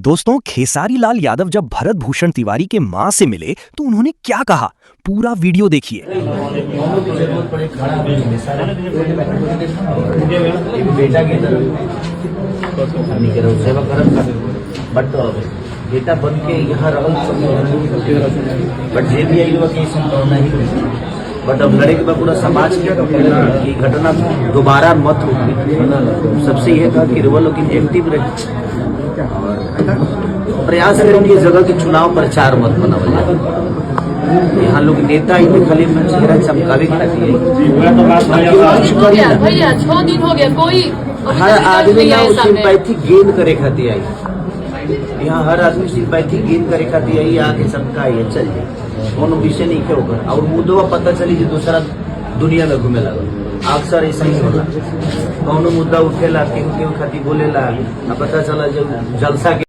दोस्तों, खेसारी लाल यादव जब भरत भूषण तिवारी के मां से मिले तो उन्होंने क्या कहा, पूरा वीडियो देखिए। बेटा बन के यहाँ बट जे भी आई कि संभावना ही बट अब लड़े के बाद पूरा समाज की घटना दोबारा मत हो। सबसे यह था कि वो लोग एक्टिव रहे और प्रयास करें कि जगह के चुनाव प्रचार मत बनावल जाए। यहाँ लोग नेता ही खाली चेहरा चमकावे के भैया 6 दिन हो गया, कोई हर आदमी सिंपैथी गेन करे खातिर आई। यहाँ हर आदमी सिंपैथी गेन करे खातिर आई, आके सबका आई चल जाए, कोनो विषय नहीं के ऊपर और मुद्दा पता चली जो दूसरा दुनिया में घूमे लगा। अक्सर ऐसा ही होला, कोनो मुद्दा उठेला केहू खातिर बोलेला, पता चला जब जलसा के